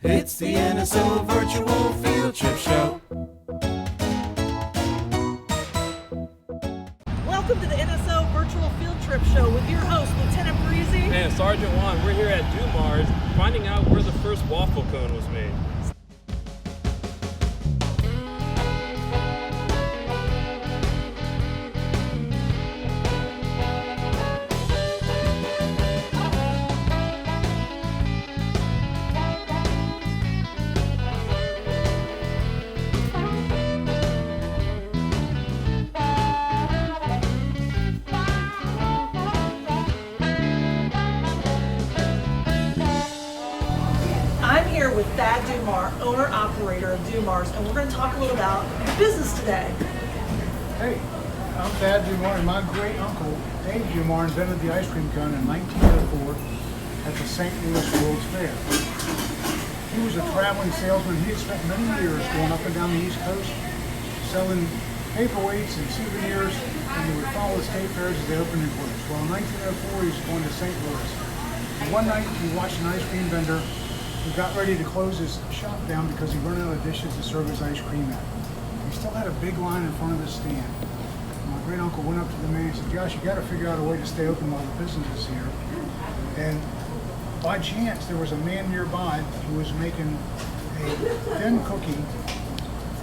It's the NSO Virtual Field Trip Show. Welcome to the NSO Virtual Field Trip Show with your host, Lieutenant Breezy. And Sergeant Juan. We're here at Doumar finding out where the first waffle cone was made. I'm here with Thad Doumar, owner-operator of Doumar's, and we're going to talk a little about the business today. Hey, I'm Thad Doumar, and my great uncle, Dave Doumar, invented the ice cream cone in 1904 at the St. Louis World's Fair. He was a traveling salesman. He had spent many years going up and down the East Coast selling paperweights and souvenirs, and he would follow the state fairs as they opened and closed. Well, in 1904, he was going to St. Louis. And one night, he watched an ice cream vendor who got ready to close his shop down because he ran out of dishes to serve his ice cream at. He still had a big line in front of his stand. My great uncle went up to the man and said, "Josh, you got to figure out a way to stay open while the business is here." And by chance, there was a man nearby who was making a thin cookie,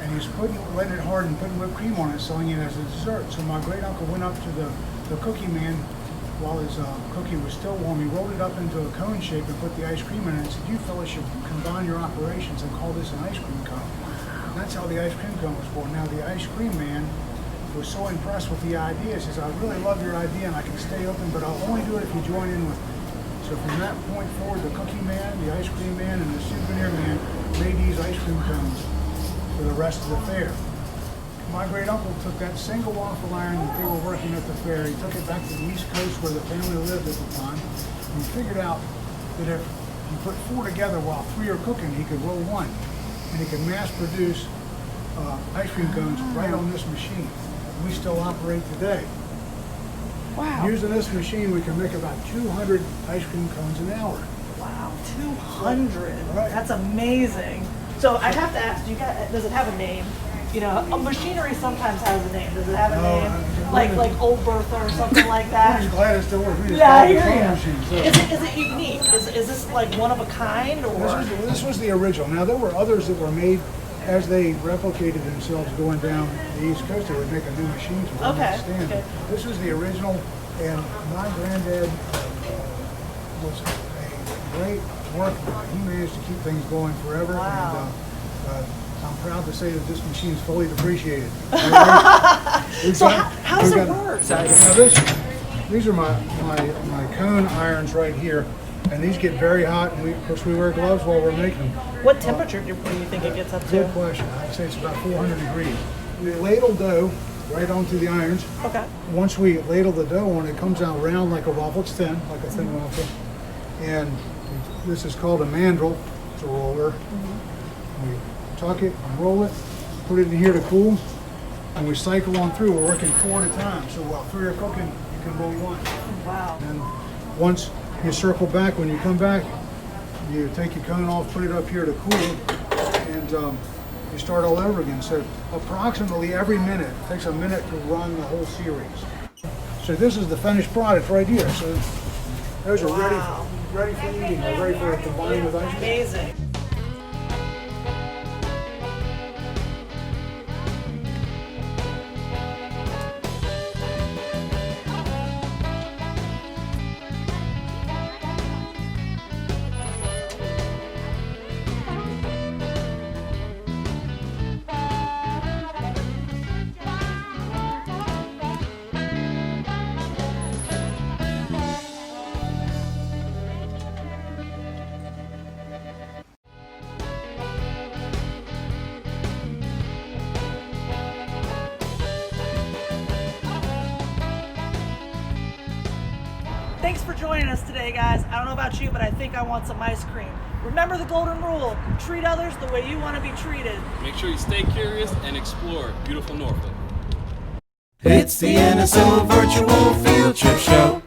and he was letting it harden, putting whipped cream on it, selling it as a dessert. So my great uncle went up to the cookie man while his cookie was still warm. He rolled it up into a cone shape and put the ice cream in it and said, "You fellas should combine your operations and call this an ice cream cone." And that's how the ice cream cone was born. Now the ice cream man was so impressed with the idea. He says, "I really love your idea and I can stay open, but I'll only do it if you join in with me." So from that point forward, the cookie man, the ice cream man, and the souvenir man made these ice cream cones for the rest of the fair. My great uncle took that single waffle iron that they were working at the fair, he took it back to the East Coast where the family lived at the time, and he figured out that if you put four together while three are cooking, he could roll one, and he could mass produce ice cream cones right on this machine. We still operate today. Wow. Using this machine, we can make about 200 ice cream cones an hour. Wow, 200. Right. That's amazing. So I have to ask, does it have a name? You know, machinery sometimes has a name. Does it have a name? Like Old Bertha or something like We're that? just glad it still works. We just Yeah, I call it a hear cone you. machine, so. Is it unique? Is this like one of a kind, or? This was the original. Now there were others that were made as they replicated themselves going down the East Coast. They would make a new machine to run Okay, the stand. okay. This was the original, and my granddad was a great workman. He managed to keep things going forever. Wow. And I'm proud to say that this machine is fully depreciated. So how does it work? Now these are my cone irons right here, and these get very hot, and of course we wear gloves while we're making them. What temperature do you think it gets up Good to? question. I'd say it's about 400 degrees. We ladle dough right onto the irons. Okay. Once we ladle the dough on, it comes out round like a waffle. It's thin, like a thin waffle. And this is called a mandrel. It's a roller. We tuck it and roll it, put it in here to cool, and we cycle on through. We're working four at a time. So while three are cooking, you can roll one. Wow. And once you circle back, when you come back, you take your cone off, put it up here to cool, and you start all over again. So approximately every minute, it takes a minute to run the whole series. So this is the finished product right here. So those are Wow. ready for eating. They're ready for combining with ice cream. Amazing. Thanks for joining us today, guys. I don't know about you, but I think I want some ice cream. Remember the golden rule: treat others the way you want to be treated. Make sure you stay curious and explore beautiful Norfolk. It's the NSO Virtual Field Trip Show.